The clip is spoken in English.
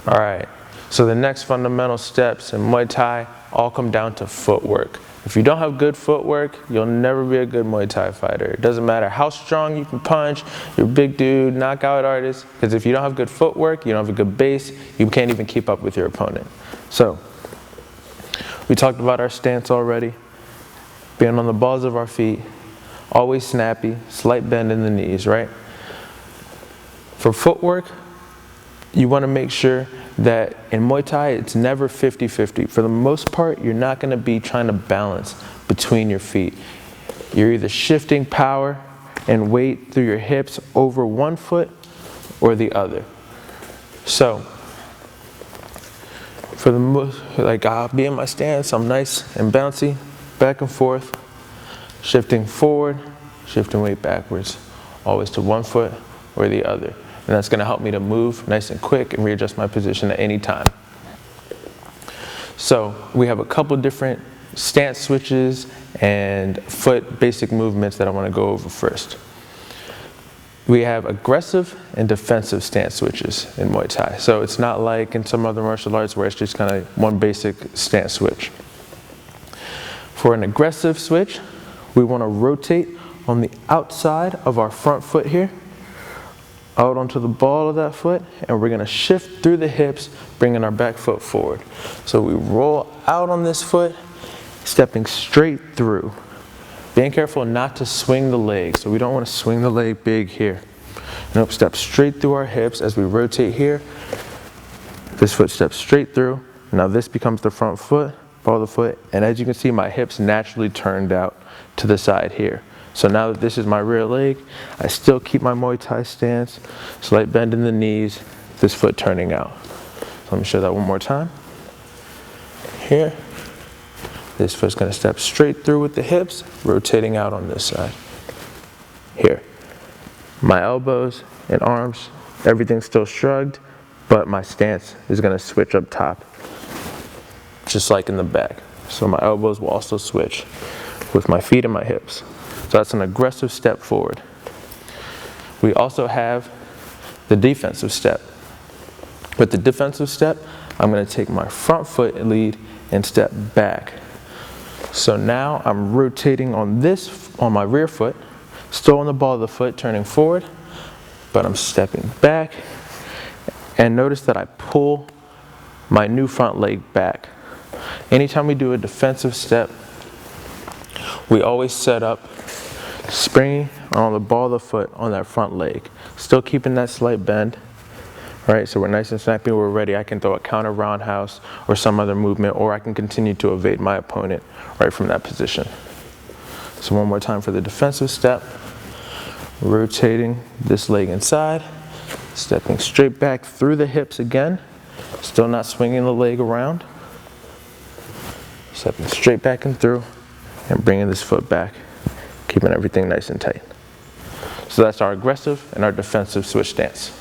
All right, so the next fundamental steps in Muay Thai all come down to footwork. If you don't have good footwork, you'll never be a good Muay Thai fighter. It doesn't matter how strong you can punch, you're a big dude, knockout artist, because if you don't have good footwork, you don't have a good base, you can't even keep up with your opponent. So, we talked about our stance already, being on the balls of our feet, always snappy, slight bend in the knees, right? For footwork, you want to make sure that in Muay Thai, it's never 50-50. For the most part, you're not going to be trying to balance between your feet. You're either shifting power and weight through your hips over one foot or the other. So, for the most, like I'll be in my stance, I'm nice and bouncy, back and forth, shifting forward, shifting weight backwards, always to one foot or the other. And that's going to help me to move nice and quick and readjust my position at any time. So we have a couple different stance switches and foot basic movements that I want to go over first. We have aggressive and defensive stance switches in Muay Thai. So it's not like in some other martial arts where it's just kind of one basic stance switch. For an aggressive switch, we want to rotate on the outside of our front foot here, out onto the ball of that foot, and we're going to shift through the hips, bringing our back foot forward. So we roll out on this foot, stepping straight through. Being careful not to swing the leg, so we don't want to swing the leg big here. Nope, step straight through our hips as we rotate here. This foot steps straight through. Now this becomes the front foot, ball of the foot, and as you can see, my hips naturally turned out to the side here. So now that this is my rear leg, I still keep my Muay Thai stance, slight bend in the knees, this foot turning out. So let me show that one more time. Here, this foot's going to step straight through with the hips, rotating out on this side. Here, my elbows and arms, everything's still shrugged, but my stance is going to switch up top, just like in the back. So my elbows will also switch with my feet and my hips. So that's an aggressive step forward. We also have the defensive step. With the defensive step, I'm going to take my front foot lead and step back. So now I'm rotating on my rear foot, still on the ball of the foot, turning forward, but I'm stepping back. And notice that I pull my new front leg back. Anytime we do a defensive step, we always set up springing on the ball of the foot on that front leg. Still keeping that slight bend, right? So we're nice and snappy, we're ready. I can throw a counter roundhouse or some other movement, or I can continue to evade my opponent right from that position. So one more time for the defensive step. Rotating this leg inside, stepping straight back through the hips again, still not swinging the leg around. Stepping straight back and through, and bringing this foot back, keeping everything nice and tight. So that's our aggressive and our defensive switch stance.